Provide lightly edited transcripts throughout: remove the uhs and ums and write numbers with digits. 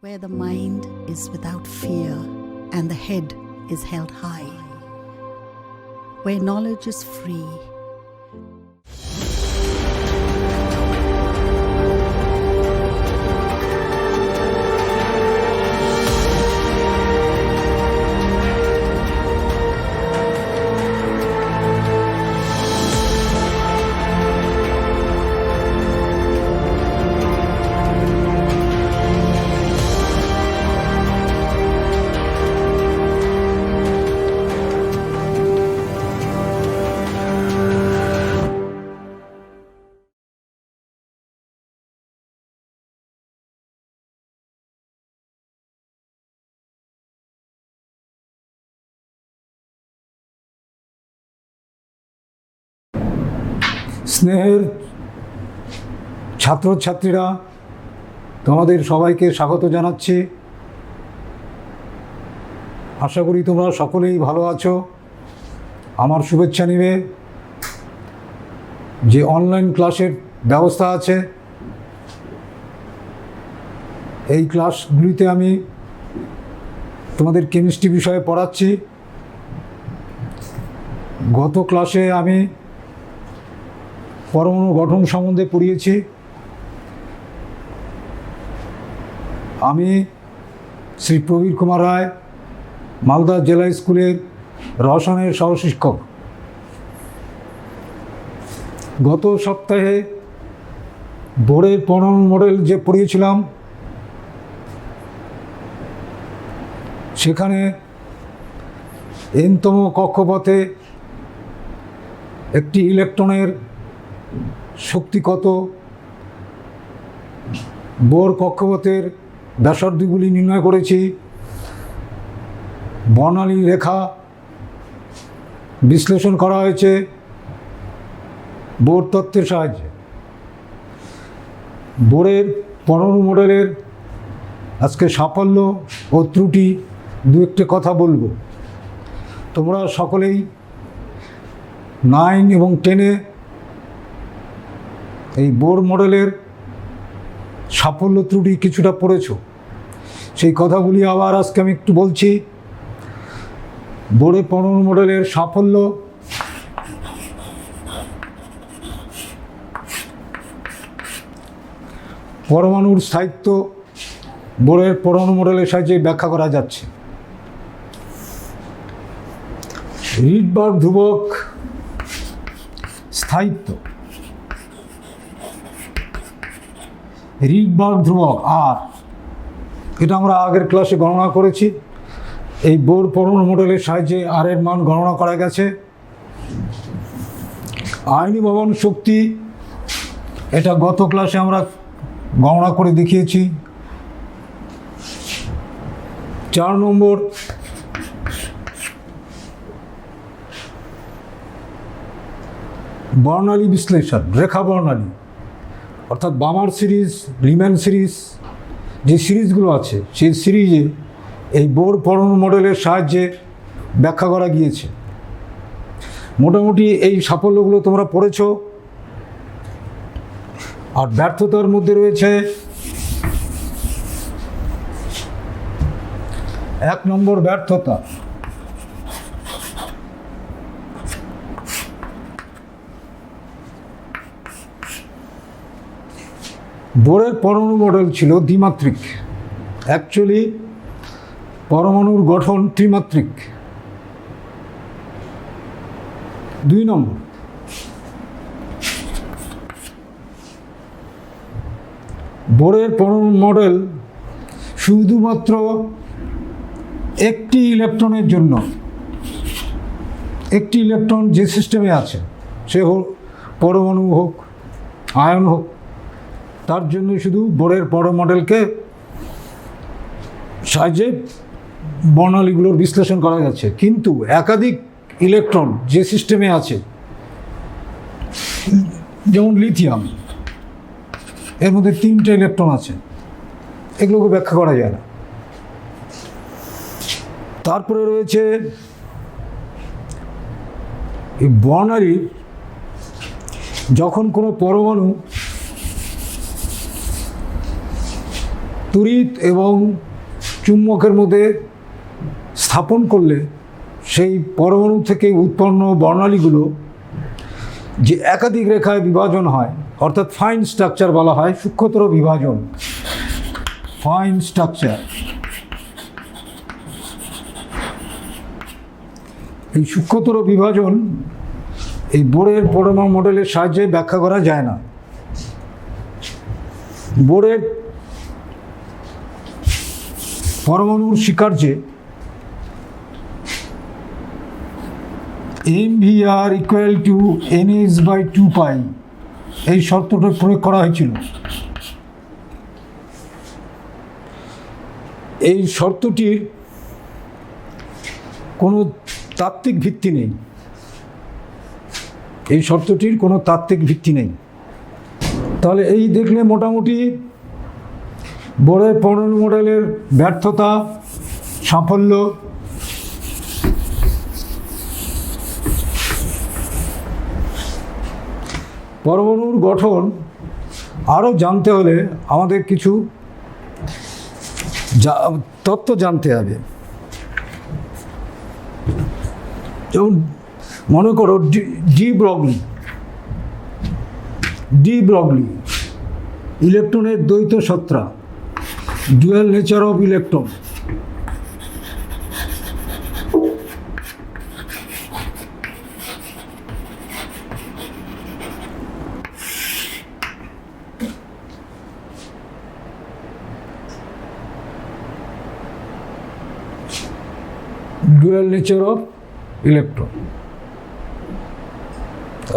where the mind is without fear and the head is held high, where knowledge is free. স্নেহের ছাত্রছাত্রীরা, তোমাদের সবাইকে স্বাগত জানাচ্ছি। আশা করি তোমরা সকলেই ভালো আছো। আমার শুভেচ্ছা নিবে। যে অনলাইন ক্লাসের ব্যবস্থা আছে, এই ক্লাসগুলিতে আমি তোমাদের কেমিস্ট্রি বিষয়ে পড়াচ্ছি। গত ক্লাসে আমি পরমাণু গঠন সম্বন্ধে পড়িয়েছি। আমি শ্রী প্রবীর কুমার রায়, মালদা জেলা স্কুলের রসায়নের সহশিক্ষক। গত সপ্তাহে বোরের পরমাণু মডেল যে পড়িয়েছিলাম, সেখানে এনতম কক্ষপথে একটি ইলেকট্রনের শক্তি কত, বোর কক্ষপথের ব্যাসার্ধগুলি নির্ণয় করেছি, বর্ণালী রেখা বিশ্লেষণ করা হয়েছে বোর তত্ত্বের সাহায্যে। বোরের পরমাণু মডেলের আজকে সাফল্য ও ত্রুটি দু একটি কথা বলবো। তোমরা সকলেই 9 এবং 10-এ এই বোর মডেলের সাফল্য ত্রুটি কিছুটা পড়েছ। সেই কথাগুলি আবার আজকে আমি একটু বলছি। বোরের পরমাণু মডেলের সাফল্য পরমাণুর স্থায়িত্ব বোরের পরমাণু মডেলের সাহায্যে ব্যাখ্যা করা যাচ্ছে। রিডবার্গ ধ্রুবক স্থায়িত্ব, রিডবার্গ ধ্রুবক আর, এটা আমরা আগের ক্লাসে গণনা করেছি। এই বোর পরমাণু মডেলের সাহায্যে আর এর মান গণনা করা গেছে। আয়নীভবন শক্তি, এটা গত ক্লাসে আমরা গণনা করে দেখিয়েছি। 4 নম্বর, বর্ণালী বিশ্লেষণ, রেখা বর্ণালী, অর্থাৎ বামার সিরিজ, লিম্যান সিরিজ, যে সিরিজগুলো আছে সেই সিরিজে এই বোর পরমাণু মডেলের সাহায্যে ব্যাখ্যা করা গিয়েছে। মোটামুটি এই সাফল্যগুলো তোমরা পড়েছ। আর ব্যর্থতার মধ্যে রয়েছে 1 নম্বর ব্যর্থতা, বোরের পরমাণু মডেল ছিল দ্বিমাত্রিক। অ্যাকচুয়ালি পরমাণুর গঠন ত্রিমাত্রিক। 2 নম্বর, বোরের পরমাণু মডেল শুধুমাত্র একটি ইলেকট্রনের জন্য, একটি ইলেকট্রন যে সিস্টেমে আছে, সে হোক পরমাণু হোক আয়ন হোক, তার জন্য শুধু বোরের পরমাণু মডেলকে সাহায্যে বর্ণালীগুলোর বিশ্লেষণ করা যাচ্ছে। কিন্তু একাধিক ইলেকট্রন যে সিস্টেমে আছে, যেমন লিথিয়াম, এর মধ্যে 3টে ইলেকট্রন আছে, এগুলোকে ব্যাখ্যা করা যায় না। তারপরে রয়েছে এই বর্ণালীর, যখন কোনো পরমাণু তড়িৎ এবং চুম্বকের মধ্যে স্থাপন করলে সেই পরমাণু থেকে উৎপন্ন বর্ণালীগুলো যে একাধিক রেখায় বিভাজন হয়, অর্থাৎ ফাইন স্ট্রাকচার বলা হয়, সূক্ষ্মতর বিভাজন, ফাইন স্ট্রাকচার। এই সূক্ষ্মতর বিভাজন এই বোরের পরমাণু মডেলের সাহায্যে ব্যাখ্যা করা যায় না। বোরের পরমাণুর স্বীকার্যে MVR = NH/2π এই শর্তটা প্রয়োগ করা হয়েছিল। এই শর্তটির কোনো তাত্ত্বিক ভিত্তি নেই, এই শর্তটির কোনো তাত্ত্বিক ভিত্তি নেই। তাহলে এই দেখলে মোটামুটি বোরের পরমাণু মডেলের ব্যর্থতা, সাফল্য, পরমাণুর গঠন আরও জানতে হলে আমাদের কিছু তত্ত্ব জানতে হবে। যেমন মনে করো ডি ব্রগলি ইলেকট্রনের দ্বৈত সত্তা, dual nature of electron. Dual nature of electron,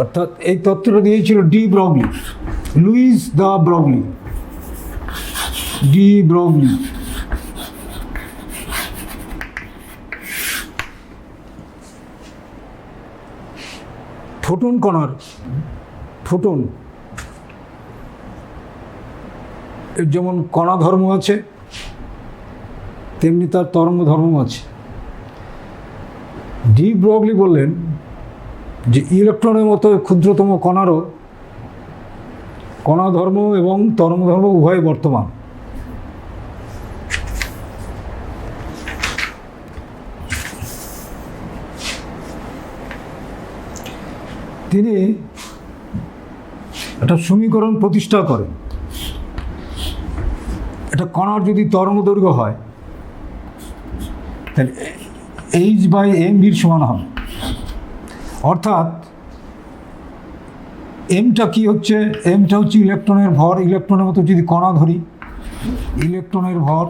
অর্থাৎ এই তত্ত্বটা দিয়েছিল de Broglie, Luis the Broglie, de Broglie. Photon এর যেমন কণা ধর্ম আছে, তেমনি তার তরঙ্গ ধর্ম আছে। ডি ব্রগলি বললেন যে ইলেকট্রনের মতো ক্ষুদ্রতম কণারও কণা ধর্ম এবং তরঙ্গ ধর্ম উভয় বর্তমান। তিনি একটা সমীকরণ প্রতিষ্ঠা করেন, একটা কণার যদি তরঙ্গ দৈর্ঘ্য হয় তাহলে H/mv সমান হবে। অর্থাৎ এমটা কি হচ্ছে, এমটা হচ্ছে ইলেকট্রনের ভর। ইলেকট্রনের মতো যদি কণা ধরি, ইলেকট্রনের ভর,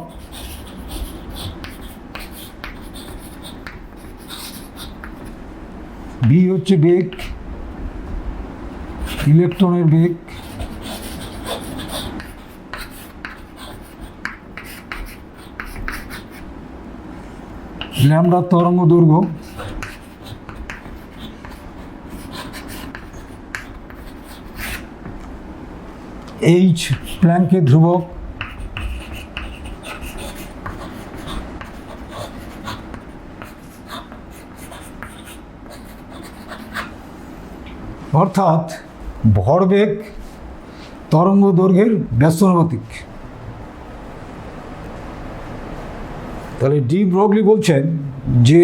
ভি হচ্ছে বেগ, ইলেকট্রনের বেগ, ল্যামডা তরঙ্গ দৈর্ঘ্য, এইচ প্ল্যাঙ্কের ধ্রুবক, অর্থাৎ ভরবেগ তরঙ্গ দৈর্ঘ্যের ব্যস্তানুপাতিক। তাহলে ডি ব্রগলি বলছেন যে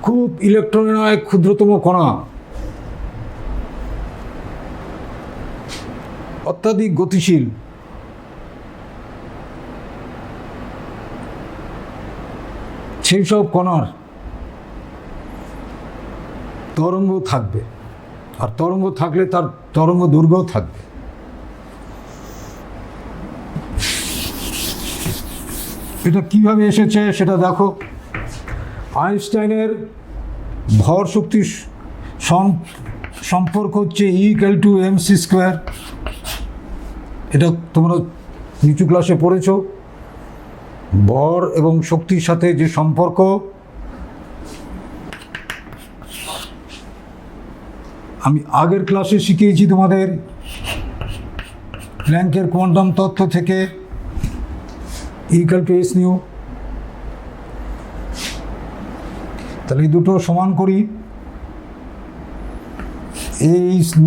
খুব ইলেকট্রনের এক ক্ষুদ্রতম কণা অত্যাধিক গতিশীল, সেই সব কণার তরঙ্গ থাকবে, আর তরঙ্গ থাকলে তার তরঙ্গ দৈর্ঘ্যও থাকবে। এটা কিভাবে এসেছে সেটা দেখো। আইনস্টাইনের ভর শক্তির সম্পর্ক হচ্ছে E=mc²। এটা তোমরা নিচু ক্লাসে পড়েছো। ভর এবং শক্তির সাথে যে সম্পর্ক, আমি আগের ক্লাসে শিখিয়েছি তোমাদের প্ল্যাঙ্কের কোয়ান্টাম তত্ত্ব থেকে, E=hν। তাহলে এই দুটো সমান করি, hν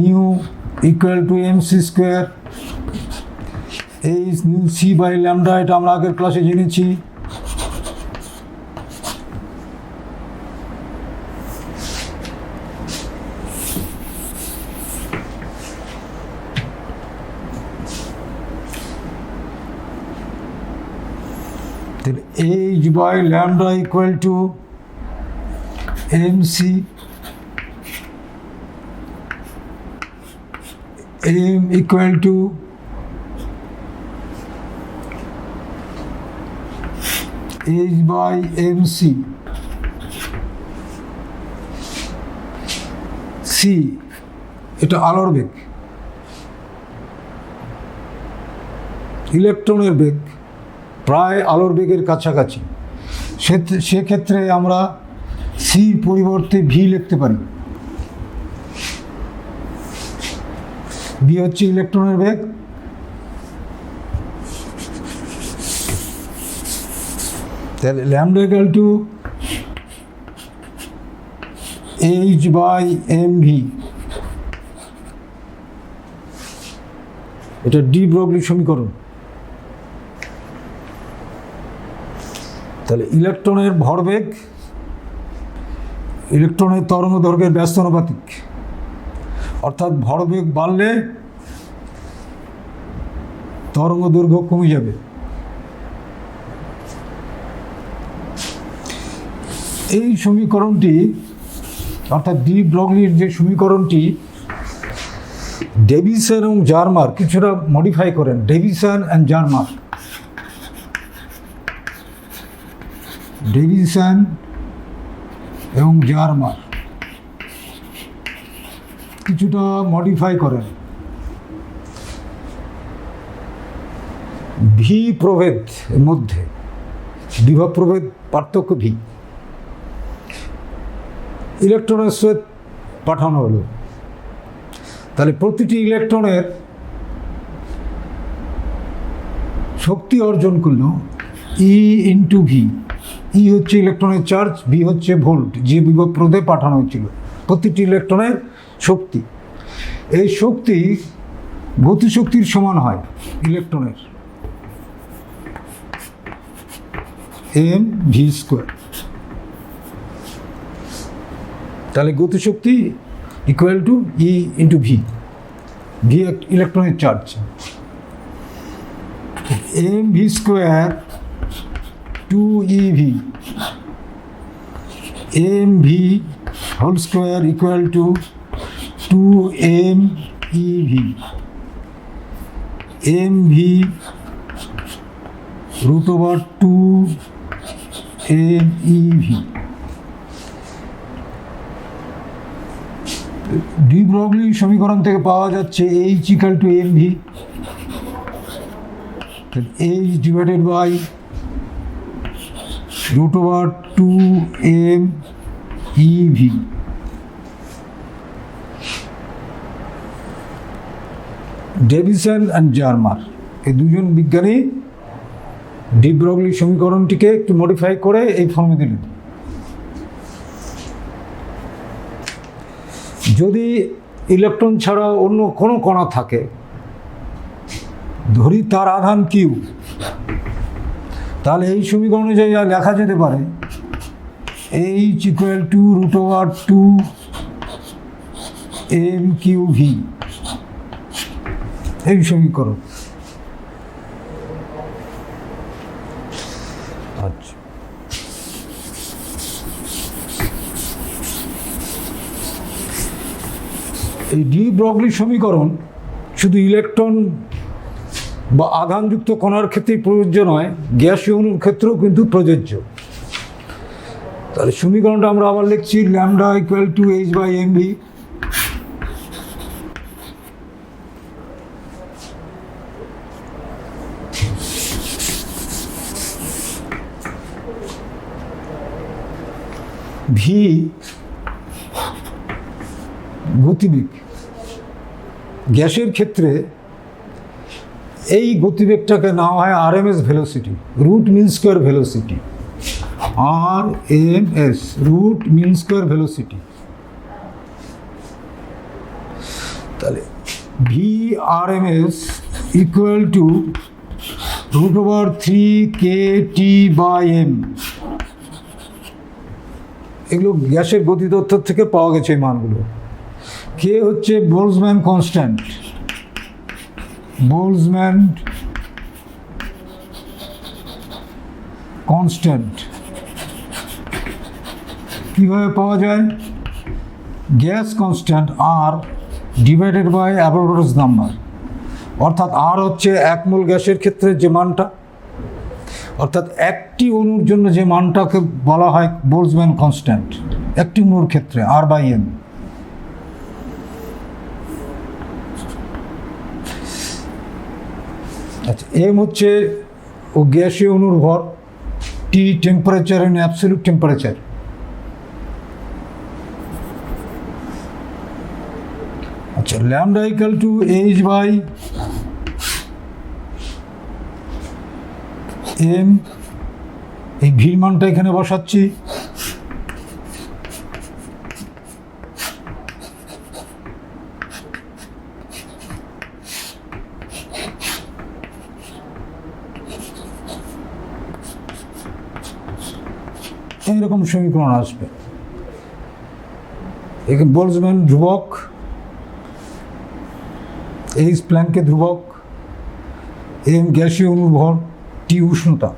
= mc², এই সি বাই ল্যামডা এটা আমরা আগের ক্লাসে জেনেছি। H by lambda equal to mc, m equal to h by mc, c এটা আলোর বেগ, ইলেকট্রনের বেগ প্রায় আলোর বেগের কাছাকাছি, সেক্ষেত্রে আমরা সির পরিবর্তে ভি লিখতে পারি। ভি হচ্ছে ইলেকট্রনের বেগ, তাহলে lambda equal to H by M V, এটা ডি ব্রগলি সমীকরণ। তাহলে ইলেকট্রনের ভরবেগ ইলেকট্রনের তরঙ্গ দৈর্ঘ্যের ব্যস্ত অনুপাতিক, অর্থাৎ ভরবেগ বাড়লে তরঙ্গ দৈর্ঘ্য কমে যাবে। এই সমীকরণটি অর্থাৎ ডি ব্রগলির যে সমীকরণটি ডেভিসন এবং জার্মার কিছুটা মডিফাই করেন। ডেভিসন অ্যান্ড জার্মার, ডেভিসন এবং জার্মার কিছুটা মডিফাই করেন। ভি প্রভেদ মধ্যে বিভব প্রভেদ পার্থক্য ভি, ইলেকট্রনের সহিত পাঠানো হলো। তাহলে প্রতিটি ইলেকট্রনের শক্তি অর্জন করলো ই ইন্টু ভি। ই হচ্ছে ইলেকট্রনের চার্জ, ভি হচ্ছে ভোল্ট, যে বিভব প্রভেদে পাঠানো হয়েছিল প্রতিটি ইলেকট্রনের শক্তি। এই শক্তি গতিশক্তির সমান হয় ইলেকট্রনের, এম ভি স্কোয়ার। তাহলে গতিশক্তি equal to E into V, V ইলেকট্রনের charge, M V square two E V, M V whole square equal to two M E V, M V root over two M E V. De Broglie সমীকরণ থেকে পাওয়া যাচ্ছে H equal to M V, H divided by root over two M E V. Davisson and Germer এই দুজন বিজ্ঞানী de Broglie সমীকরণটিকে একটু modify করে এই ফর্মে দিলেন। যদি ইলেকট্রন ছাড়া অন্য কোনো কণা থাকে, ধরি তার আধান কিউ, তাহলে এই সমীকরণ অনুযায়ী লেখা যেতে পারে H equal to root over two M Q V, এই সমীকরণ। আচ্ছা, এই ডি ব্রগলি সমীকরণ শুধু ইলেকট্রন বা আধানযুক্ত কণার ক্ষেত্রেই প্রযোজ্য নয়, গ্যাসীয় অণুর ক্ষেত্রেও কিন্তু প্রযোজ্য। তাহলে সমীকরণটা আমরা আবার লিখছি lambda equal to H by M V, V গতিবেগ। গ্যাসের ক্ষেত্রে এই গতিবেগটাকে নেওয়া হয় RMS velocity, root mean square velocity, RMS root mean square velocity. তাহলে V RMS equal to √3kT/m, এগুলো গ্যাসের গতিতত্ত্ব থেকে পাওয়া গেছে এই মানগুলো। কে হচ্ছে বোলজম্যান কনস্ট্যান্ট, বোলজম্যান কনস্ট্যান্ট কীভাবে পাওয়া যায়? Gas constant R divided by Avogadro's number, অর্থাৎ আর হচ্ছে এক মোল গ্যাসের ক্ষেত্রে যে মানটা, অর্থাৎ একটি অণুর জন্য যে মানটাকে বলা হয় বোলজম্যান কনস্ট্যান্ট, একটি অণুর ক্ষেত্রে R/m। আচ্ছা, এম হচ্ছে ও গ্যাসীয় অণুর ভর, টি টেম্পারেচার ইন অ্যাবসলিউট টেম্পারেচার। আচ্ছা, ল্যামডা ইকুয়াল টু H/m, এই ভির মানটা এখানে বসাচ্ছি। এইরকম সমীকরণ আসবে। এখানে বোলজম্যান ধ্রুবক, এইচ প্ল্যাঙ্কের ধ্রুবক, এম গ্যাসীয় অণুর ভর, টি উষ্ণতা।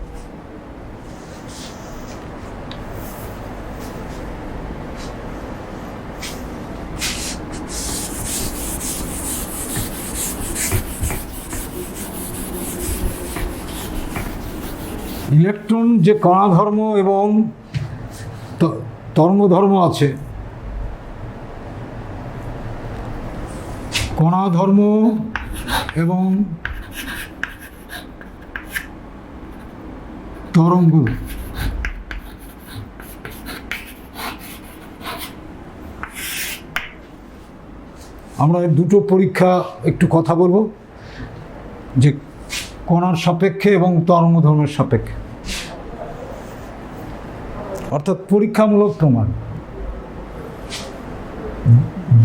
ইলেকট্রন যে কণা ধর্ম এবং তরঙ্গ ধর্ম আছে, কণা ধর্ম এবং তরঙ্গ, আমরা দুটো পরীক্ষা একটু কথা বলবো, যে কণার সাপেক্ষে এবং তরঙ্গ ধর্মের সাপেক্ষে, অর্থাৎ পরীক্ষামূলক প্রমাণ।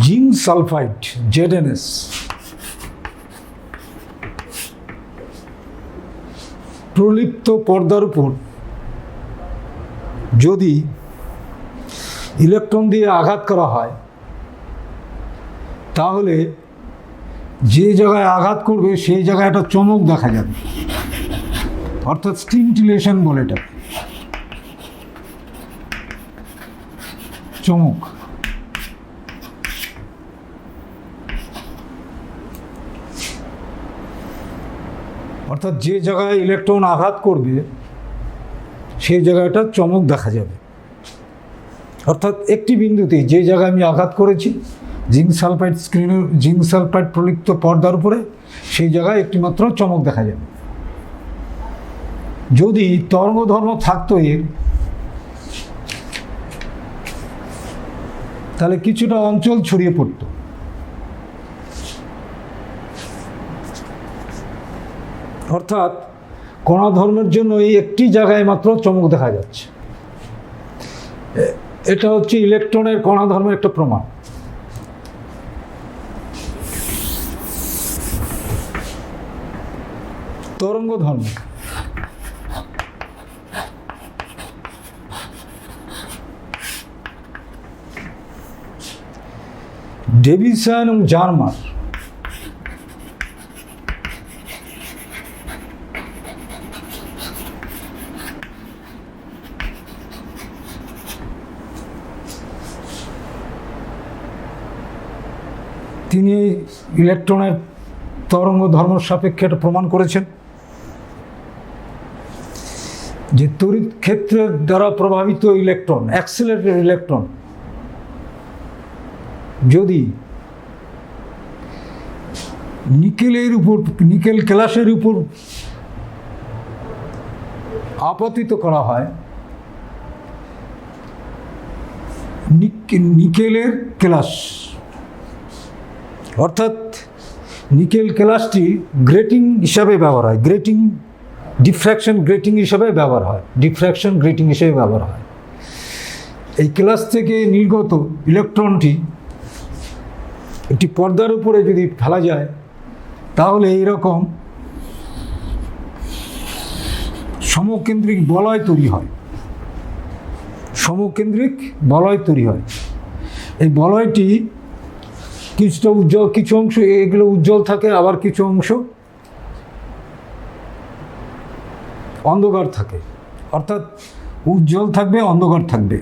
জিঙ্ক সালফাইড ZnS প্রলিপ্ত পর্দার উপর যদি ইলেকট্রন দিয়ে আঘাত করা হয়, তাহলে যে জায়গায় আঘাত করবে সেই জায়গায় একটা চমক দেখা যাবে, অর্থাৎ স্টিনটিলেশন বলে এটা, চমক। অর্থাৎ যে জায়গায় ইলেকট্রন আঘাত করবে সেই জায়গাটা চমক দেখা যাবে, অর্থাৎ একটি বিন্দুতে যে জায়গায় আমি আঘাত করেছি জিঙ্ক সালফাইড স্ক্রিনের, জিঙ্ক সালফাইড প্রলিপ্ত পর্দার উপরে, সেই জায়গায় একটি মাত্র চমক দেখা যাবে। যদি তরঙ্গ ধর্ম থাকতো এর, তাহলে কিছুটা অঞ্চল ছড়িয়ে পড়তো, অর্থাৎ কণা ধর্মের জন্য এই একটি জায়গায় মাত্র চমক দেখা যাচ্ছে। এটা হচ্ছে ইলেকট্রনের কণা ধর্মের একটা প্রমাণ। তরঙ্গ ধর্ম, ডেভিসন এবং জার্মার তিনি ইলেকট্রনের তরঙ্গ ধর্ম সাপেক্ষে এটা প্রমাণ করেছেন যে তড়িৎ ক্ষেত্রের দ্বারা প্রভাবিত ইলেকট্রন, অ্যাক্সিলারেটেড ইলেকট্রন, যদি নিকেলের উপর, নিকেল ক্যালাসের উপর আপতিত করা হয়, নিকেলের ক্যালাস, অর্থাৎ নিকেল ক্যালাসটি গ্রেটিং হিসাবে ব্যবহার হয়, গ্রেটিং, ডিফ্র্যাকশন গ্রেটিং হিসাবে ব্যবহার হয়, ডিফ্র্যাকশন গ্রেটিং হিসেবে ব্যবহার হয়। এই ক্যালাস থেকে নির্গত ইলেকট্রনটি একটি পর্দার উপরে যদি ফেলা যায়, তাহলে এইরকম সমকেন্দ্রিক বলয় তৈরি হয়, সমকেন্দ্রিক বলয় তৈরি হয়। এই বলয়টি কিছুটা উজ্জ্বল, কিছু অংশ এগুলো উজ্জ্বল থাকে, আবার কিছু অংশ অন্ধকার থাকে, অর্থাৎ উজ্জ্বল থাকবে, অন্ধকার থাকবে,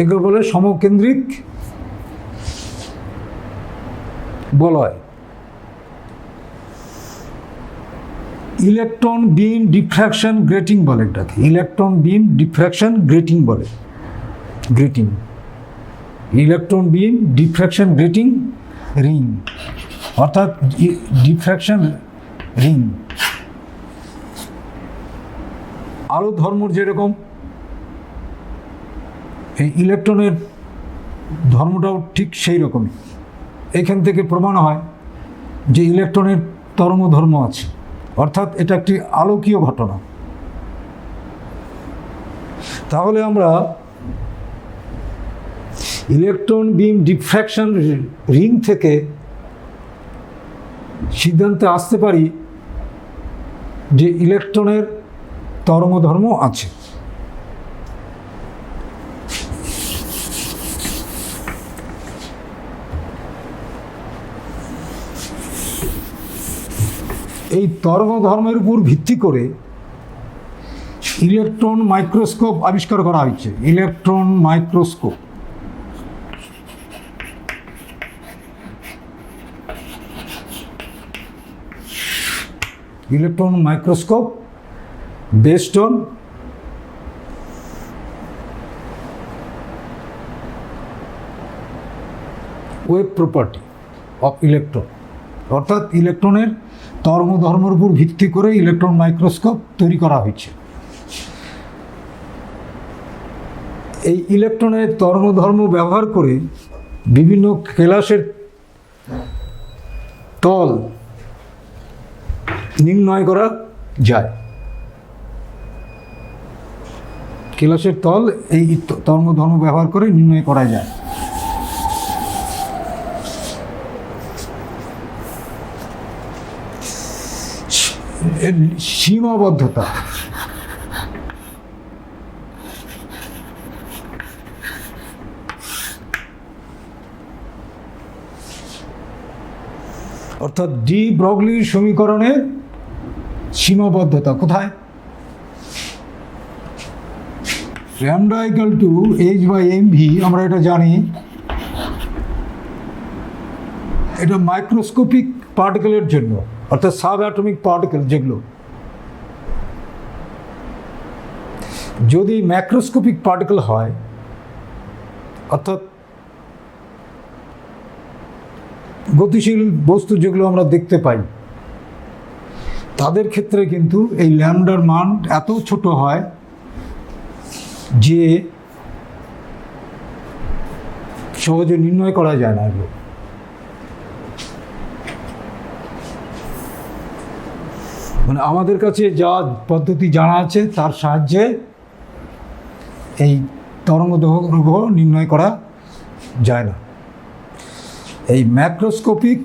এগুলো বলে সমকেন্দ্রিক বলয়। ইলেকট্রন বিম ডিফ্র্যাকশন গ্রেটিং বলে এটাকে, ইলেকট্রন বিম ডিফ্র্যাকশন গ্রেটিং বলে, গ্রেটিং, ইলেকট্রন বিম ডিফ্র্যাকশন গ্রেটিং রিং, অর্থাৎ ডিফ্র্যাকশন রিং। আলো ধর্মর যেরকম এই ইলেকট্রনের ধর্মটাও ঠিক সেই রকমই। এখান থেকে প্রমাণ হয় যে ইলেকট্রনের তরঙ্গ ধর্ম আছে, অর্থাৎ এটা একটি আলোকীয় ঘটনা। তাহলে আমরা ইলেকট্রন বিম ডিফ্র্যাকশন রিং থেকে সিদ্ধান্তে আসতে পারি যে ইলেকট্রনের তরঙ্গ ধর্ম আছে। এই তরঙ্গ ধর্মের উপর ভিত্তি করে ইলেকট্রন মাইক্রোস্কোপ আবিষ্কার করা হয়েছে, electron microscope. Electron microscope based on wave property of electron, অর্থাৎ ইলেকট্রনের তরঙ্গ ধর্মের উপর ভিত্তি করে ইলেকট্রন মাইক্রোস্কোপ তৈরি করা হয়েছে। এই ইলেকট্রনের তরঙ্গ ধর্ম ব্যবহার করে বিভিন্ন কেলাসের তল নির্ণয় করা যায়। কেলাসের তল এই তরঙ্গ ধর্ম ব্যবহার করে নির্ণয় করা যায়। সীমাবদ্ধতা, অর্থাৎ ডি ব্রগলির সমীকরণের সীমাবদ্ধতা কোথায়? ল্যামডা ইকুয়াল টু h/mv, আমরা এটা জানি, এটা মাইক্রোস্কোপিক পার্টিকেলের জন্য, অর্থাৎ সাব অ্যাটমিক পার্টিকেল যেগুলো। যদি ম্যাক্রোস্কোপিক পার্টিকেল হয়, অর্থাৎ গতিশীল বস্তু যেগুলো আমরা দেখতে পাই, তাদের ক্ষেত্রে কিন্তু এই ল্যামডার মান এত ছোট হয় যে সহজে নির্ণয় করা যায় না। এগুলো মানে আমাদের কাছে যা পদ্ধতি জানা আছে তার সাহায্যে এই তরঙ্গ দৈর্ঘ্য নির্ণয় করা যায় না। এই ম্যাক্রোস্কোপিক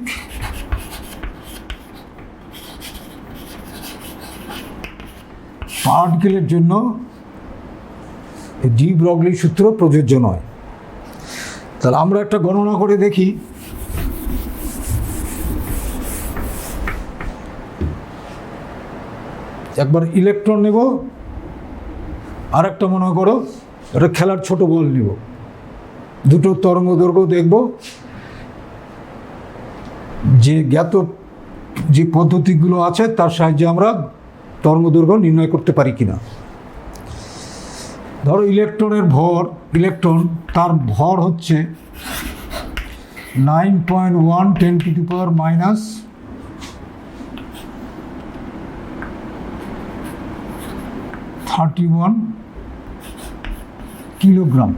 পার্টিকেলের জন্য ডি ব্রগলি সূত্র প্রযোজ্য নয়। তাহলে আমরা একটা গণনা করে দেখি। একবার ইলেকট্রন নেব, আর একটা মনে করো একটা খেলার ছোট বল নেব, দুটো তরঙ্গ দৈর্ঘ্য দেখব যে জ্ঞাত যে পদ্ধতিগুলো আছে তার সাহায্যে আমরা তরঙ্গ দৈর্ঘ্য নির্ণয় করতে পারি কিনা। ধরো ইলেকট্রনের ভর, ইলেকট্রন তার ভর হচ্ছে 9.1 × 10⁻31 কিলোগ্রাম।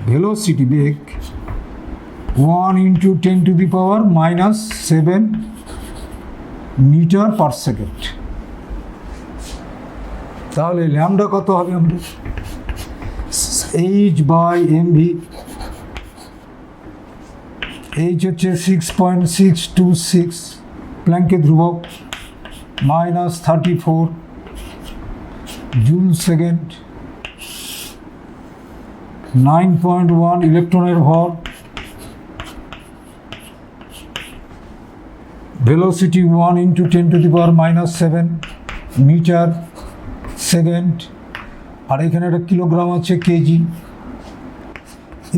ভেলোসিটি বেগ 1 × 10⁻⁷ মিটার পার সেকেন্ড। তাহলে ল্যামডা কত হবে আমাদের? h/mv এইচ হচ্ছে 6.626 প্ল্যাঙ্কের ধ্রুবক, -34 জুল সেকেন্ড, 9.1 ইলেকট্রনের ভর, velocity 1 into 10 to the power -7 metre second, আর এখানে একটা কিলোগ্রাম আছে কেজি,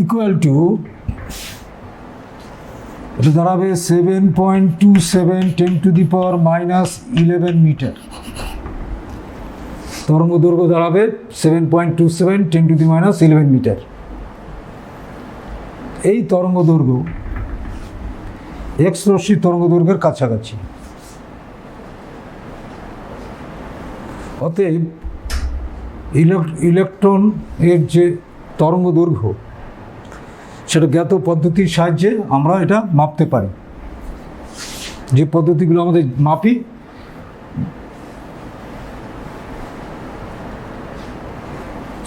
ইকুয়াল টু এটা দাঁড়াবে 7.27 10 to the power -11 মিটার। তরঙ্গ দৈর্ঘ্য দাঁড়াবে 7.27 10 to the -11 মিটার। এই তরঙ্গ দৈর্ঘ্য এক্স রশ্মি তরঙ্গ দৈর্ঘ্যের কাছাকাছি। অতএব ইলেকট্রন এর যে তরঙ্গ দৈর্ঘ্য সেটা জ্ঞাত পদ্ধতির সাহায্যে আমরা এটা মাপতে পারি। যে পদ্ধতিগুলো আমাদের মাপি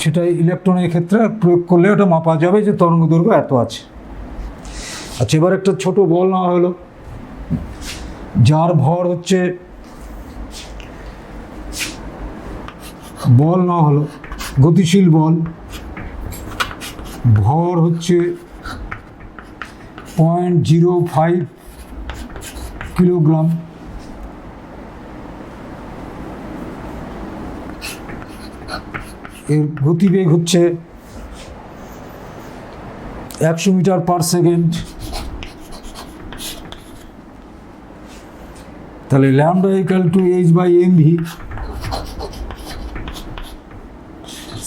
সেটা ইলেকট্রনের ক্ষেত্রে প্রয়োগ করলে ওটা মাপা যাবে যে তরঙ্গ দৈর্ঘ্য এত আছে। আচ্ছা, এবার একটা ছোট বল নেওয়া হলো যার ভর হচ্ছে, বল নেওয়া হলো গতিশীল বল, ভর হচ্ছে 0.05 কিলোগ্রাম, এর গতিবেগ হচ্ছে 100 মিটার পার সেকেন্ড। তাহলে lambda equal to h/mv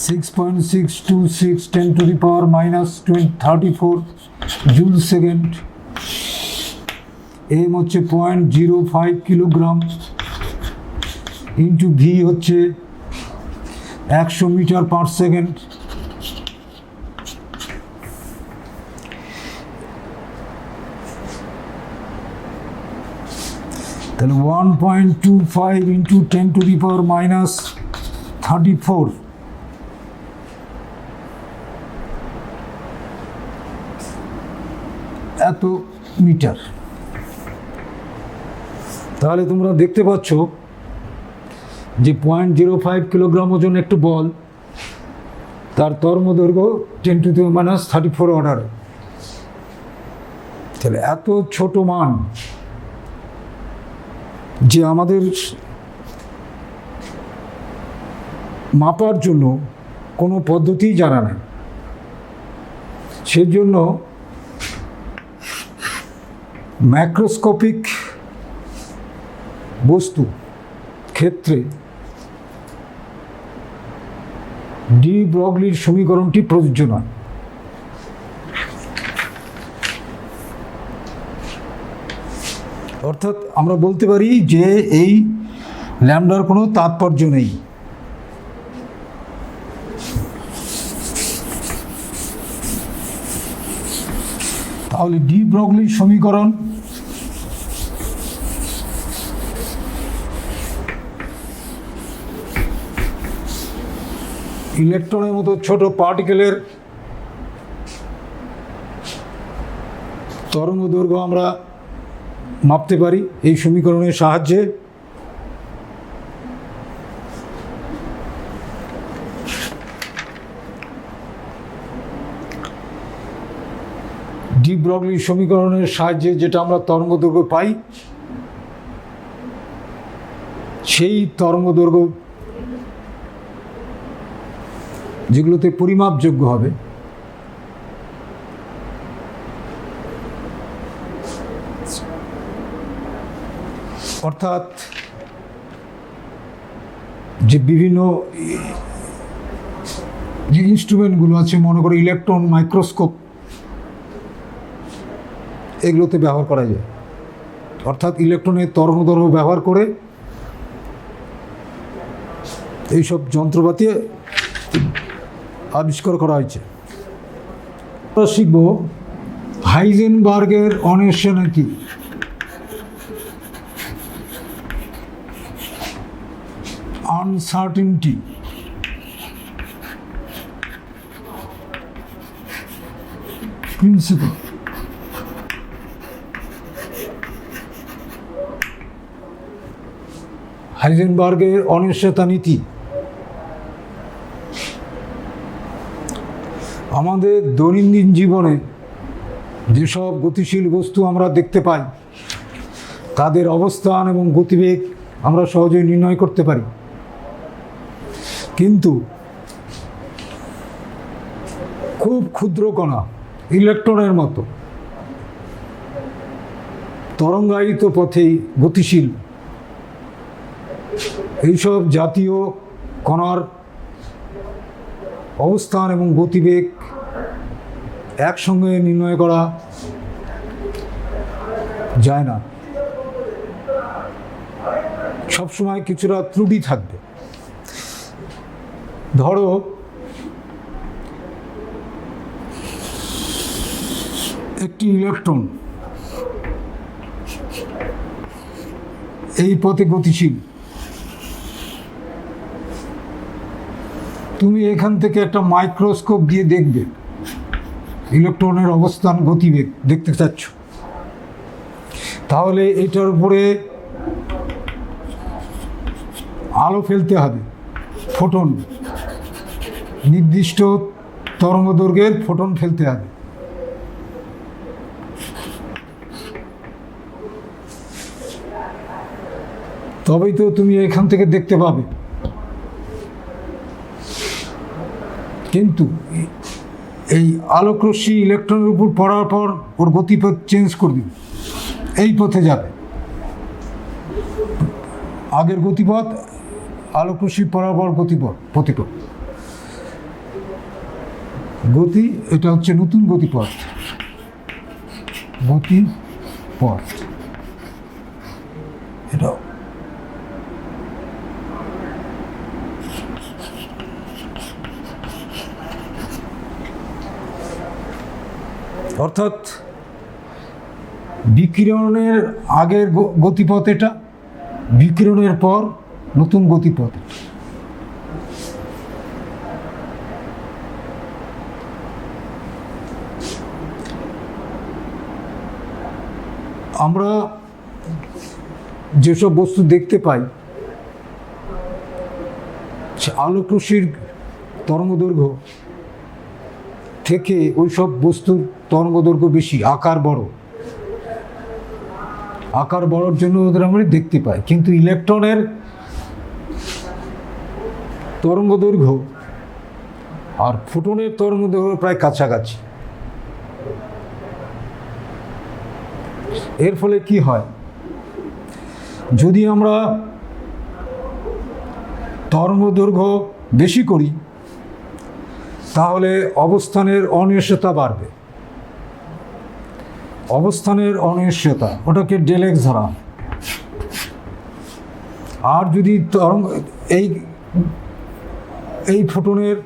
6.626 10 to the power -34 joule second, M হচ্ছে 0.05 কিলোগ্রাম, ইন্টু ভি হচ্ছে 100 মিটার পার সেকেন্ড। তাহলে 1.25 ইন্টু 10 to the power -34 এত মিটার। তাহলে তোমরা দেখতে পাচ্ছ যে 0.05 কিলোগ্রাম ওজন একটু বল, তার তরঙ্গ দৈর্ঘ্য 10 to the -34 অর্ডার। তাহলে এত ছোট মান যে আমাদের মাপার জন্য কোনো পদ্ধতি জানা নেই, সেজন্য ম্যাক্রোস্কোপিক বস্তু ক্ষেত্রে ডি ব্রগলির সমীকরণটি প্রযোজ্য নয়। অর্থাৎ আমরা বলতে পারি যে এই ল্যামডার কোনো তাৎপর্য নেই। তাহলে ডি ব্রগলির সমীকরণ ইলেকট্রনের মতো ছোট পার্টিকেলের তরঙ্গ দৈর্ঘ্য আমরা মাপতে পারি এই সমীকরণের সাহায্যে। ডি ব্রগলি সমীকরণের সাহায্যে যেটা আমরা তরঙ্গ দৈর্ঘ্য পাই, সেই তরঙ্গ দৈর্ঘ্য যেগুলোতে পরিমাপযোগ্য হবে, অর্থাৎ যে বিভিন্ন যে ইনস্ট্রুমেন্টগুলো আছে, মনে করে ইলেকট্রন মাইক্রোস্কোপ, এগুলোতে ব্যবহার করা যায়। অর্থাৎ ইলেকট্রনের তরঙ্গদৈর্ঘ্য ব্যবহার করে এইসব যন্ত্রপাতি আবিষ্কার করা হয়েছে। আমরা শিখব হাইজেনবার্গের অন্বেষণ কি। Uncertainty principal. হাইজেনবার্গের অনিশ্চয়তা নীতি। আমাদের দৈনন্দিন জীবনে যেসব গতিশীল বস্তু আমরা দেখতে পাই তাদের অবস্থান এবং গতিবেগ আমরা সহজেই নির্ণয় করতে পারি, কিন্তু খুব ক্ষুদ্র কণা ইলেকট্রনের মতো তরঙ্গায়িত পথেই গতিশীল এইসব জাতীয় কণার অবস্থান এবং গতিবেগ একসঙ্গে নির্ণয় করা যায় না। সবসময় কিছুটা ত্রুটি থাকবে। ধরো একটি ইলেকট্রন এই পথে গতিশীল, তুমি এখান থেকে একটা মাইক্রোস্কোপ দিয়ে দেখবে ইলেকট্রনের অবস্থান গতিবেগ দেখতে চাচ্ছ, তাহলে এটার উপরে আলো ফেলতে হবে, ফোটন, নির্দিষ্ট তরঙ্গদৈর্ঘ্যের ফোটন ফেলতে হবে। তবেই তো তুমি এখান থেকে দেখতে পাবে। কিন্তু এই আলোকরশ্মি ইলেকট্রনের উপর পড়ার পর ওর গতিপথ চেঞ্জ করবে, এই পথে যাবে। আগের গতিপথ আলোকরশ্মি পড়ার পর প্রতিপথ গতি, এটা হচ্ছে নতুন গতিপথ। এটা অর্থাৎ বিকিরণের আগের গতিপথ, এটা বিকিরণের পর নতুন গতিপথ। আমরা যেসব বস্তু দেখতে পাই আলোকরশ্মির তরঙ্গদৈর্ঘ্য থেকে ওইসব বস্তুর তরঙ্গদৈর্ঘ্য বেশি, আকার বড়র জন্য ওদের আমরা দেখতে পাই। কিন্তু ইলেকট্রনের তরঙ্গদৈর্ঘ্য আর ফোটনের তরঙ্গদৈর্ঘ্য প্রায় কাছাকাছি। এর ফলে কি হয়, যদি আমরা তরঙ্গদৈর্ঘ্য বেশি করি তাহলে অবস্থানের অনিশ্চয়তা বাড়বে। অবস্থানের অনিশ্চয়তা, ওটাকে ডেলেক্স ধরা। আর যদি এই ফোটনের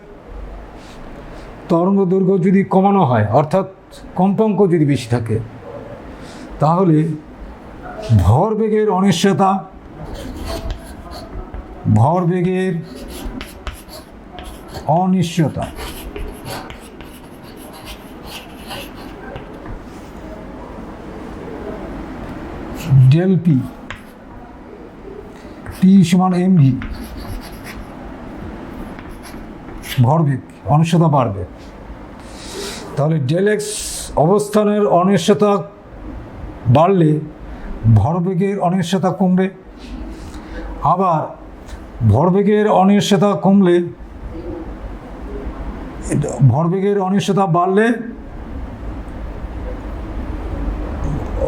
তরঙ্গদৈর্ঘ্য যদি কমানো হয়, অর্থাৎ কম্পাঙ্ক যদি বেশি থাকে, তাহলে ভরবেগের অনিশ্চয়তা, ডেল পি সমান mv, ভরবেগ অনিশ্চয়তা বাড়বে। তাহলে ডেল এক্স অবস্থানের অনিশ্চয়তা বাড়লে ভরবেগের অনিশ্চয়তা কমবে, আবার ভরবেগের অনিশ্চয়তা কমলে, ভরবেগের অনিশ্চয়তা বাড়লে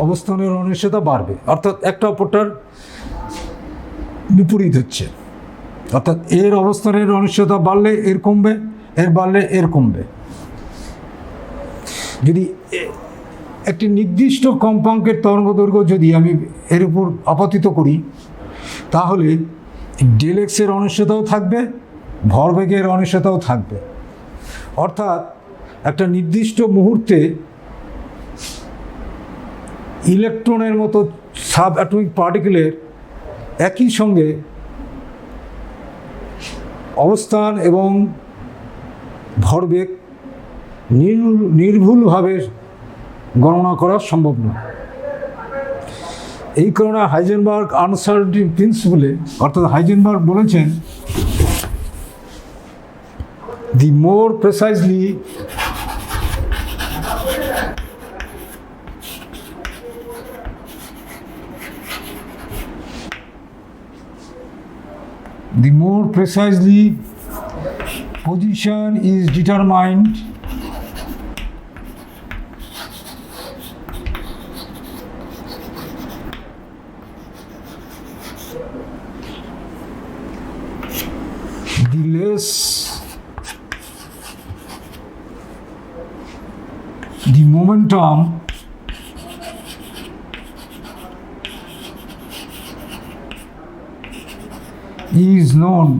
অবস্থানের অনিশ্চয়তা বাড়বে। অর্থাৎ একটা অপরটার বিপরীত হচ্ছে। অর্থাৎ এর অবস্থানের অনিশ্চয়তা বাড়লে এর কমবে, এর বাড়লে এর কমবে। যদি একটি নির্দিষ্ট কম্পাঙ্কের তরঙ্গদৈর্ঘ্য যদি আমি এর উপর আপাতিত করি, তাহলে ডেল এক্সের অনিশ্চয়তাও থাকবে, ভরবেগের অনিশ্চয়তাও থাকবে। অর্থাৎ একটা নির্দিষ্ট মুহূর্তে ইলেকট্রনের মতো সাব অ্যাটমিক পার্টিকেলের একই সঙ্গে অবস্থান এবং ভরবেগ নির্ভুলভাবে গণনা করা সম্ভব নয়। এই কারণে হাইজেনবার্গ আনসার্টেনিটি প্রিন্সিপলে, অর্থাৎ হাইজেনবার্গ বলেছেন, the more precisely position is determined, the less the momentum is known.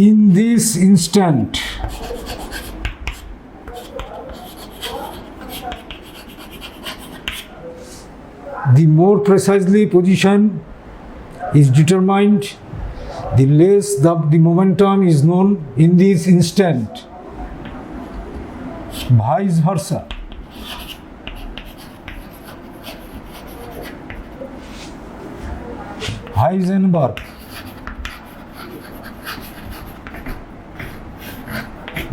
In this instant, the more precisely position is determined, the less the momentum is known in this instant. Vice versa. Heisenberg,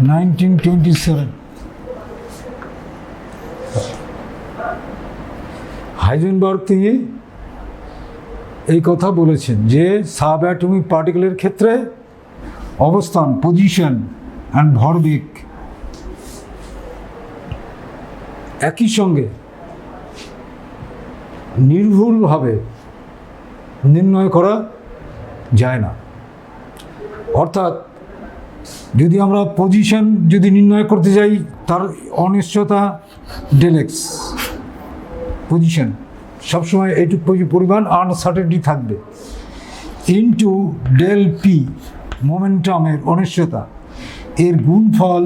1927. Heisenberg তিনি এই কথা বলেছেন যে sub atomic পার্টিকেলের ক্ষেত্রে অবস্থান, position and ভরবেগ একই সঙ্গে নির্ভুলভাবে নির্ণয় করা যায় না। অর্থাৎ যদি আমরা পজিশন যদি নির্ণয় করতে যাই, তার অনিশ্চয়তা ডেলেক্স, পজিশন সবসময় এইটুকু পরিমাণ আনসার্টেনিটি থাকবে, ইনটু ডেল পি মোমেন্টামের অনিশ্চয়তা, এর গুণফল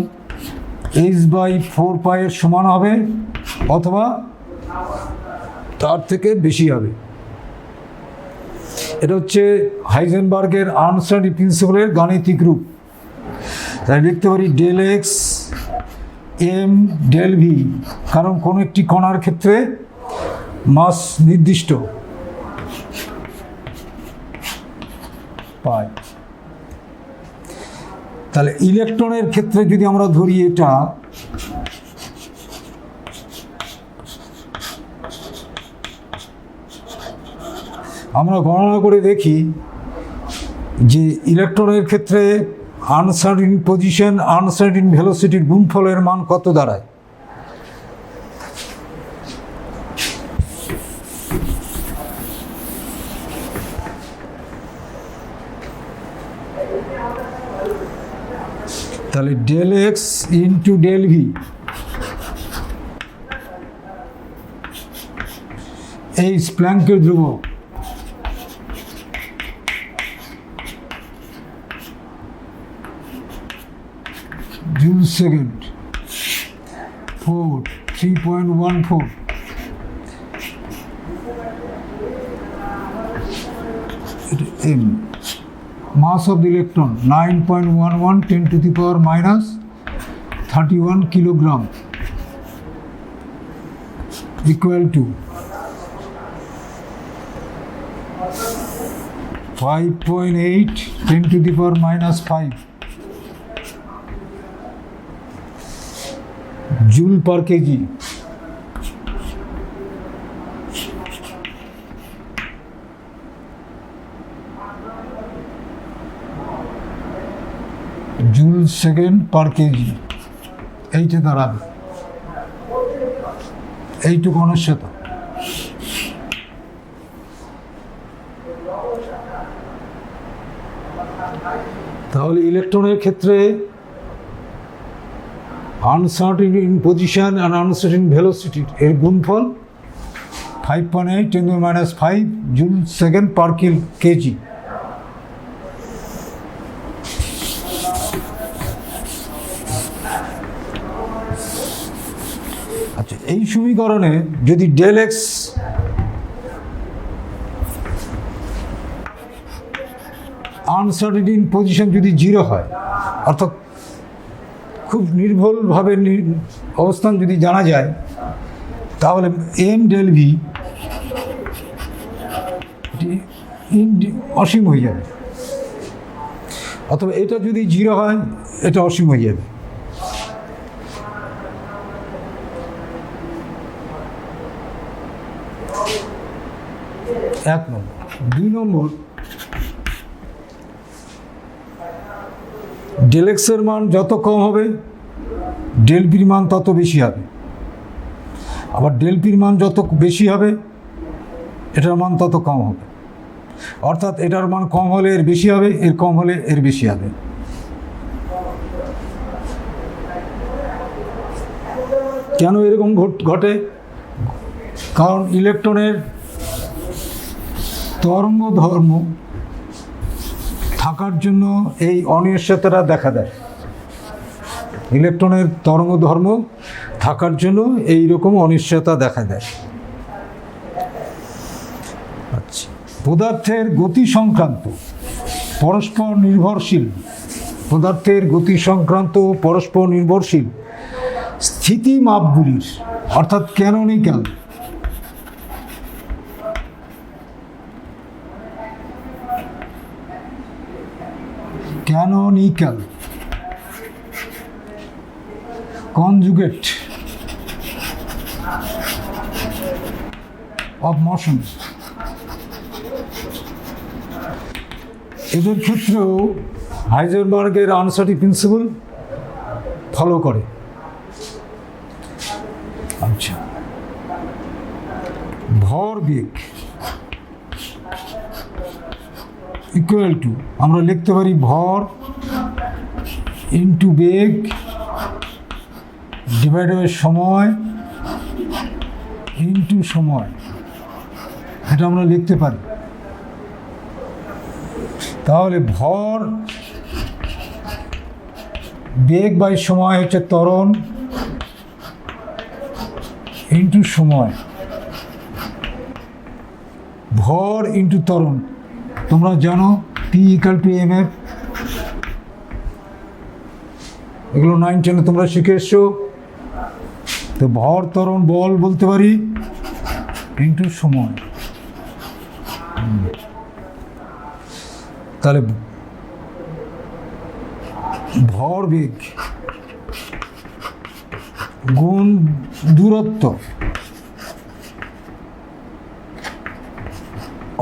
h/4π এর সমান হবে অথবা তার থেকে বেশি হবে। এটা হচ্ছে হাইজেনবার্গের আনসার্টেনিটি প্রিন্সিপলের গাণিতিক রূপ। তাই লিখতে পারি del X M del V, কারণ কোনো একটি কণার ক্ষেত্রে মাস নির্দিষ্ট পাই। তাহলে ইলেকট্রনের ক্ষেত্রে যদি আমরা ধরি, এটা আমরা গণনা করে দেখি যে ইলেকট্রনের ক্ষেত্রে আনসার্টেন পজিশন, আনসার্টেন ভেলোসিটির গুণফলের মান কত দাঁড়ায়। তাহলে del X into del V, এই প্ল্যাঙ্কের ধ্রুবক, joule second 3.14, m mass of the electron 9.11 10 to the power minus 31 kilogram equal to 5.8 10 to the power minus 5 joule per kg। Joule second per KG, এইটা দাঁড়াবে, এইটুকু অনিশ্চয়তা। তাহলে ইলেকট্রনের ক্ষেত্রে uncertain in position and uncertain velocity এর গুণফল 5.8 × 10⁻⁵ joule second পার KG. আচ্ছা, এই সমীকরণে যদি del X uncertain in position যদি 0 হয়, অর্থাৎ খুব নির্ভুলভাবে অবস্থান যদি জানা যায়, তাহলে এম ডেল ভি অসীম হয়ে যাবে, অথবা এটা যদি 0 হয় এটা অসীম হয়ে যাবে। এক নম্বর। 2 নম্বর, ডেল এক্সের মান যত কম হবে ডেল পির মান তত বেশি হবে, আবার ডেল পির মান যত বেশি হবে এটার মান তত কম হবে। অর্থাৎ এটার মান কম হলে এর বেশি হবে, এর কম হলে এর বেশি হবে। কেন এরকম ঘটে? কারণ ইলেকট্রনের তরঙ্গ ধর্ম থাকার জন্য এই অনিশ্চয়তাটা দেখা দেয়। ইলেকট্রনের তরঙ্গ ধর্ম থাকার জন্য এই রকম অনিশ্চয়তা দেখা দেয়। আচ্ছা, পদার্থের গতি সংক্রান্ত পরস্পর নির্ভরশীল, পদার্থের গতি সংক্রান্ত পরস্পর নির্ভরশীল স্থিতিমাপগুলির অর্থাৎ ক্যানোনিক্যাল conjugate of motion, এদের ক্ষেত্রেও হাইজেনবার্গের আনসার্টি প্রিন্সিপল ফলো করে। আচ্ছা, ভরবেগ ইকুয়াল টু, আমরা লিখতে পারি ভর ইন্টু বেগ ডিভাইডেড বাই সময় ইন্টু সময়, এটা আমরা লিখতে পারি। তাহলে ভর বেগ বাই সময় হচ্ছে ত্বরণ ইন্টু সময়, ভর ইন্টু ত্বরণ। তোমরা জানো P equal to M F, এগুলো 9-10 তোমরা শিখে এসছো। তো ভর ত্বরণ বল বলতে পারি ইন্টু সময়। তাহলে ভরবেগ গুণ দূরত্ব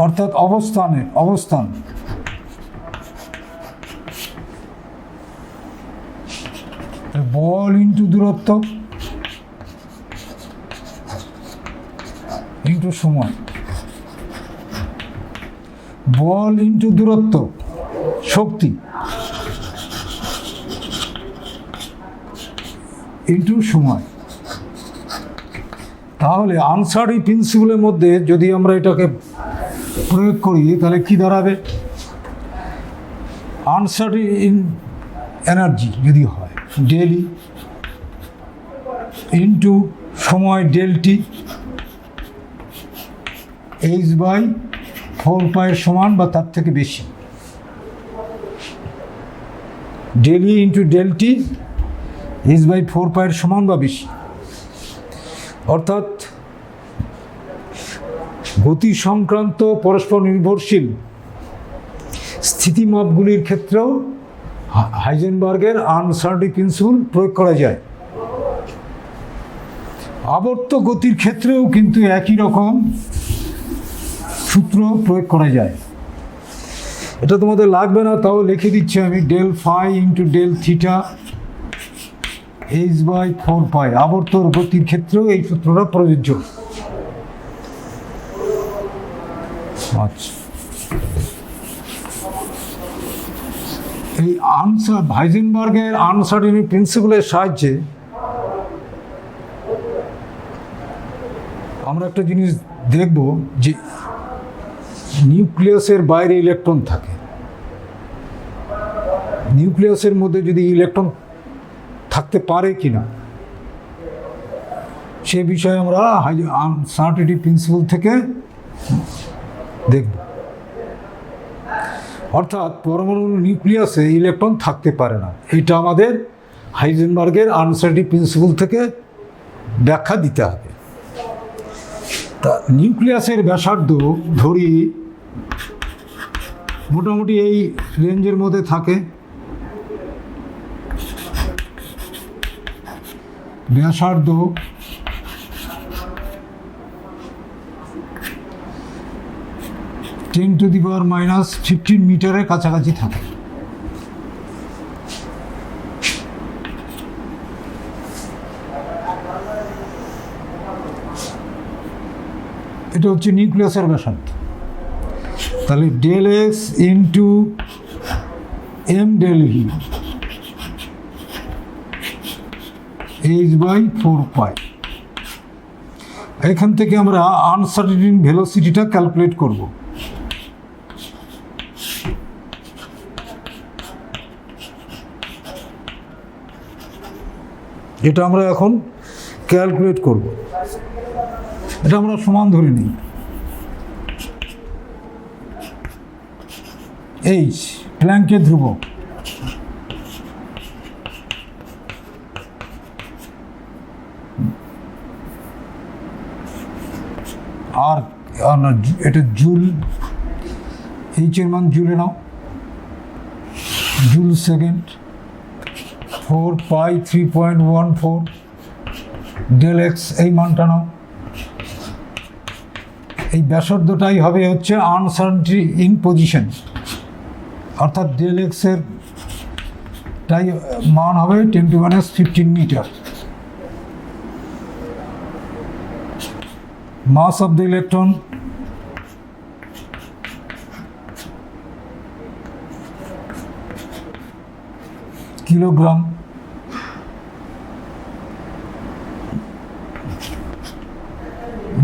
অর্থাৎ অবস্থান বল ইন্টু দূরত্ব ইন্টু সময়, বল ইন্টু দূরত্ব শক্তি ইন্টু সময়। তাহলে আনসার্টি প্রিন্সিপলের মধ্যে যদি আমরা এটাকে প্রয়োগ করি তাহলে কি দাঁড়াবে? আনসার্টি ইন এনার্জি যদি হয় ডেলি ইন্টু সময় ডেল টি h/4π সমান বা তার থেকে বেশি, daily into del T h/4π সমান বা বেশি। অর্থাৎ গতি সংক্রান্ত পরস্পর নির্ভরশীল স্থিতিমাপগুলির ক্ষেত্রেও হাইজেনবার্গের আনসার্টি প্রিন্সিপল প্রয়োগ করা যায়। আবর্ত গতির ক্ষেত্রেও কিন্তু একই রকম সূত্র প্রয়োগ করা যায়। এটা তোমাদের লাগবে না, তাও লিখে দিচ্ছি আমি, del phi into del theta h/4π। আবর্ত গতির ক্ষেত্রেও এই সূত্রটা প্রযোজ্য। আচ্ছা, এই হাইজেনবার্গের আনসার্টেনিটি প্রিন্সিপলের সাহায্যে আমরা একটা জিনিস দেখব যে নিউক্লিয়াসের বাইরে ইলেকট্রন থাকে, নিউক্লিয়াসের মধ্যে যদি ইলেকট্রন থাকতে পারে কিনা সে বিষয়ে আমরা আনসার্টেনিটি প্রিন্সিপল থেকে দেখব। অর্থাৎ পরমাণু নিউক্লিয়াসে ইলেকট্রন থাকতে পারে না, এটা আমাদের হাইজেনবার্গের আনসার্টেনিটি প্রিন্সিপল থেকে ব্যাখ্যা দিতে হবে। তা নিউক্লিয়াসের ব্যাসার্ধ ধরি মোটামুটি এই রেঞ্জের মধ্যে থাকে। ব্যাসার্ধ 10⁻⁻15 মিটারের কাছাকাছি থাকে। এটা হচ্ছে নিউক্লিয়াসের ব্যাসার্ধ। তাহলে del X into M del V h/4π। এখান থেকে আমরা আনসার্টেন ভেলোসিটিটা ক্যালকুলেট করব। এটা আমরা এখন ক্যালকুলেট করব। এটা আমরা সমান ধরে নিই। এইচ প্ল্যাঙ্কের ধ্রুবক, আর এটা জুল, এইচের মান জুলে নাও, জুল সেকেন্ড। 4π3.14 ডেল এক্স এই মানটা নাও। এই ব্যাসার্ধটাই হবে হচ্ছে আনসার্টেনিটি ইন পজিশন, অর্থাৎ ডেল এক্সের তাই মান হবে 10⁻15 metre. Mass of the electron kilogram,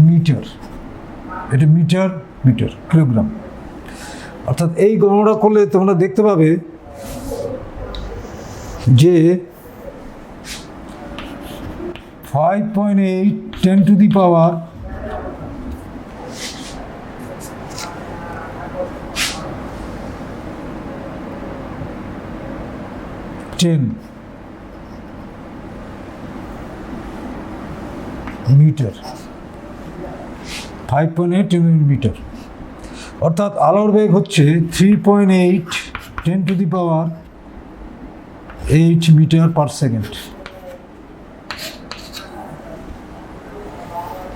metre, এটা মিটার মিটার কিলোগ্রাম। অর্থাৎ এই গণনা করলে তোমরা দেখতে পাবে যে 5.8 10⁻10 মিটার, 5.8 মিটার। অর্থাৎ আলোর বেগ হচ্ছে 3.8 10⁸8 মিটার পার সেকেন্ড।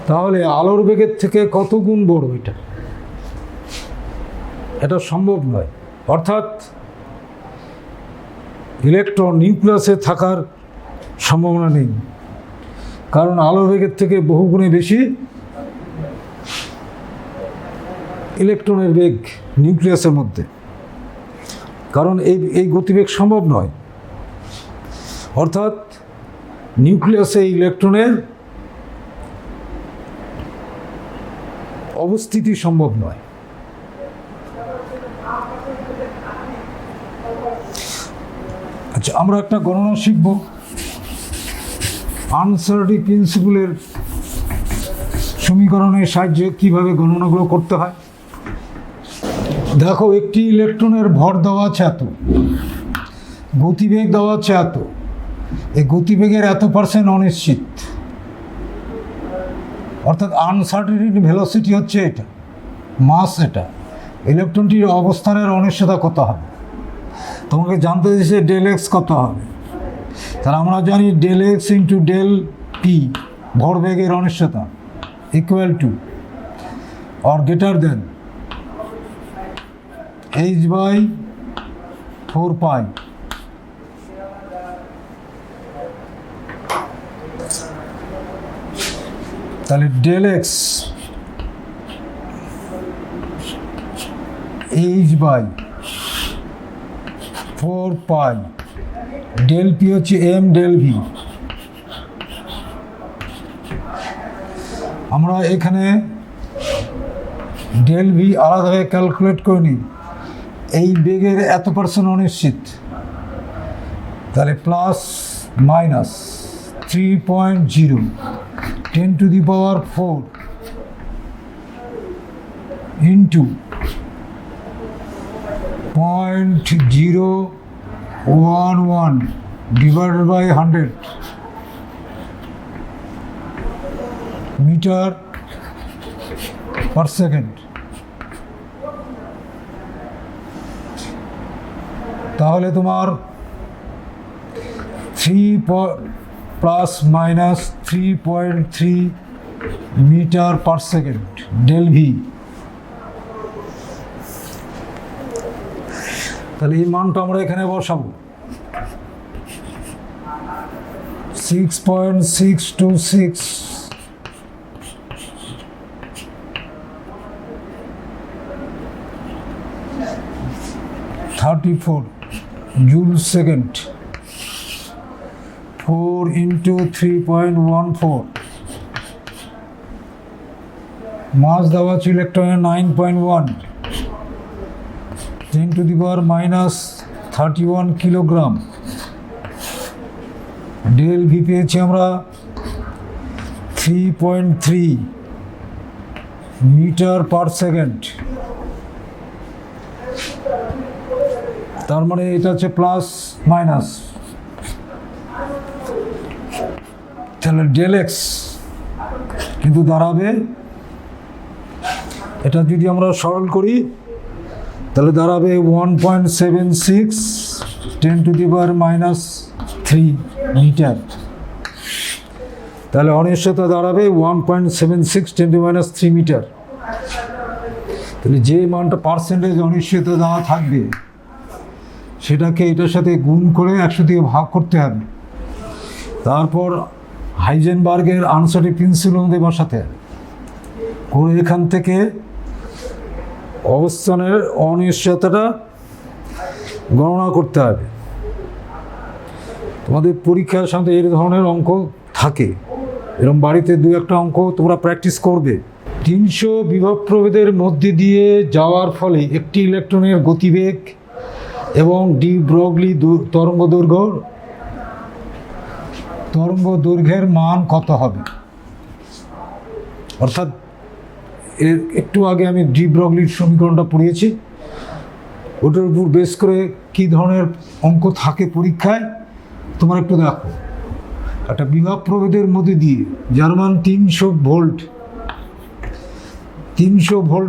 তাহলে আলোর বেগের থেকে কত গুণ বড় এটা? এটা সম্ভব নয়। অর্থাৎ ইলেকট্রন নিউক্লিয়াসে থাকার সম্ভাবনা নেই, কারণ আলোর বেগের থেকে বহু গুণে বেশি ইলেকট্রনের বেগ নিউক্লিয়াসের মধ্যে, কারণ এই গতিবেগ সম্ভব নয়। অর্থাৎ নিউক্লিয়াসে ইলেকট্রনের অবস্থিতি সম্ভব নয়। আচ্ছা, আমরা একটা গণনা শিখব আনসার্টেনিটি প্রিন্সিপলের সমীকরণের সাহায্যে কিভাবে গণনাগুলো করতে হয়। দেখো, একটি ইলেকট্রনের ভর দেওয়া আছে এত, গতিবেগ দেওয়া আছে এত, এই গতিবেগের এত পার্সেন্ট অনিশ্চিত, অর্থাৎ আনসার্টেনিটি ভেলোসিটি হচ্ছে এটা, মাস এটা। ইলেকট্রনটির অবস্থানের অনিশ্চয়তা কত হবে তোমাকে জানতে দিয়েছে, ডেল এক্স কত হবে। তাহলে আমরা জানি del X into del P, ভরবেগের অনিশ্চয়তা, equal to or greater than h/4π। তাহলে del X h/4π, del P হচ্ছে এম ডেল ভি। আমরা এখানে ডেল ভি আলাদাভাবে ক্যালকুলেট করে নিই। এই বেগের এত পার্সেন্ট অনিশ্চিত, তাহলে plus minus 3.0 10⁴ into 0.011 divided by 100 metre per second. তাহলে তোমার 3+-3.3 metre per second del V. তাহলে এই মানটা আমরা এখানে বসাবো 6.626 34 জুল সেকেন্ড, 4 × 3.14। মাস দেওয়া আছে ইলেকট্রনের 9.1, 10⁻31 কিলোগ্রাম। ডেল ভি পেয়েছি আমরা 3.3 মিটার পার সেকেন্ড। তার মানে এটা হচ্ছে প্লাস মাইনাস, তাহলে ডেল এক্স কিন্তু দাঁড়াবে, এটা যদি আমরা সরল করি তাহলে দাঁড়াবে 1.76 10⁻³ মিটার। তাহলে অনিশ্চয়তা দাঁড়াবে 1.76 10⁻³ মিটার। তাহলে যে মানটা পার্সেন্টেজ অনিশ্চয়তা দেওয়া থাকবে সেটাকে এটার সাথে গুণ করে 100 দিয়ে ভাগ করতে হবে, তারপর হাইজেনবার্গের আনসারটি প্রিন্সিপাল মধ্যে বসাতে হবে, করে এখান থেকে অবস্থানের অনিশ্চয়তাটা গণনা করতে হবে। তোমাদের পরীক্ষার সাথে এই ধরনের অঙ্ক থাকে, এরকম বাড়িতে 2-1টা অঙ্ক তোমরা প্র্যাকটিস করবে। 300 বিভব প্রভেদের মধ্যে দিয়ে যাওয়ার ফলে একটি ইলেকট্রনের গতিবেগ এবং ডি ব্রগলি তরঙ্গ দৈর্ঘ্যের মান কত হবে? অর্থাৎ এর একটু আগে আমি ডি ব্রগলির সমীকরণটা পড়িয়েছি, ওটার উপর বেস করে কী ধরনের অঙ্ক থাকে পরীক্ষায় তোমরা একটু দেখো। একটা বিভব প্রভেদের মধ্যে দিয়ে যার মান 300 ভোল্ট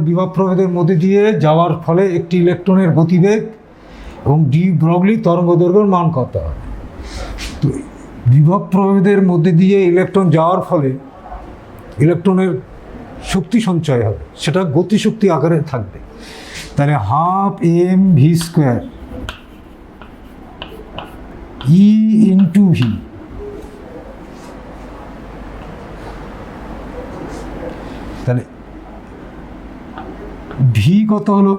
বিভব প্রভেদের মধ্যে দিয়ে যাওয়ার ফলে একটি ইলেকট্রনের গতিবেগ এবং ডি ব্রগলি তরঙ্গদৈর্ঘ্যের মান কত হবে? তো বিভব প্রভেদের মধ্যে দিয়ে ইলেকট্রন যাওয়ার ফলে ইলেকট্রনের শক্তি সঞ্চয় হবে, সেটা গতিশক্তি আকারে থাকবে। তাহলে 12 mv² E × v। তাহলে ভি কত হলো?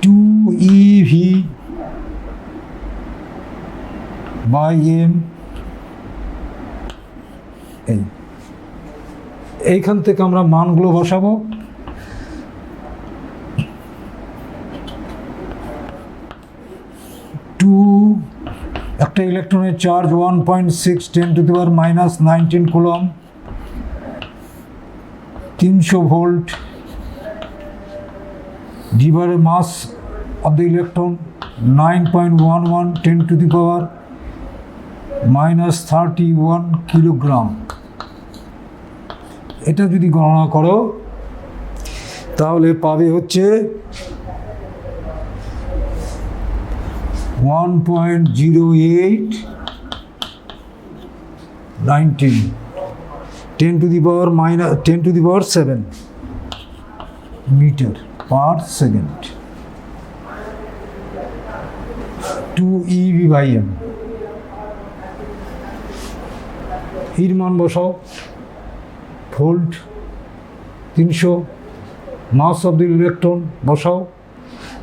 2eV/m। এইখান থেকে আমরা মানগুলো বসাবো। একটা ইলেকট্রনের charge 1.6 10⁻⁻19 coulomb, 300 volt divided mass of the electron 9.11 10⁻31 kilogram. এটা যদি গণনা করো তাহলে পাবে হচ্ছে 1.0819 10⁻7 মিটার পার সেকেন্ড, 2eV/m। এর মান বসাও, volt 300, mass of the electron বসাও,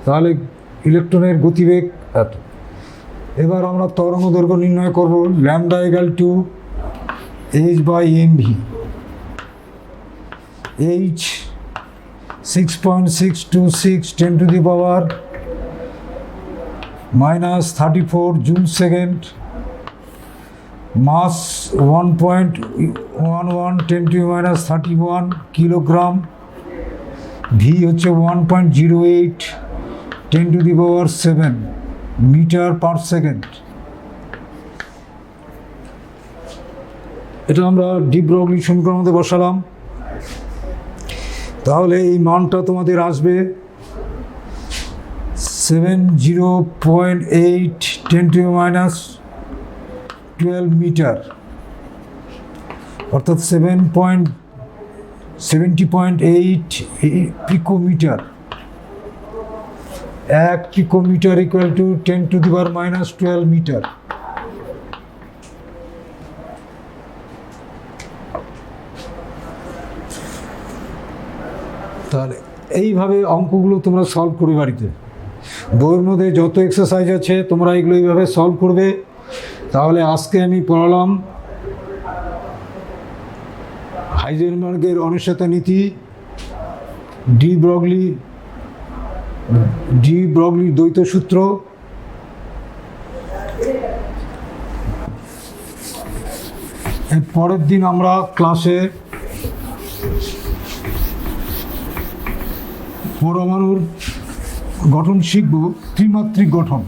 তাহলে ইলেকট্রনের গতিবেগ এত। এবার আমরা তরঙ্গ দৈর্ঘ্য নির্ণয় করব, λ = h/mv। h 6.626 10⁻⁻34 জুল সেকেন্ড, মাস 1.11 10⁻31 কিলোগ্রাম, ভি হচ্ছে 1.08 10⁻7 মিটার পার সেকেন্ড। এটা আমরা ডি ব্রগলি সমীকরণের মধ্যে বসালাম। তাহলে এই মানটা তোমাদের আসবে 70.8 10⁻12 মিটার, অর্থাৎ 70.8 picometre. 1 picometre equal to 10⁻12 metre. তাহলে এইভাবে অঙ্কগুলো তোমরা সলভ করবে বাড়িতে। বইয়ের মধ্যে যত এক্সারসাইজ আছে তোমরা এগুলো এইভাবে সলভ করবে। তাহলে আজকে আমি পড়ালাম হাইজেনবার্গের অনিশ্চয়তা নীতি, ডি ব্রগলি দ্বৈত সূত্র, এর পরের দিন আমরা ক্লাসে পরমাণুর গঠন শিখব, ত্রিমাত্রিক গঠন।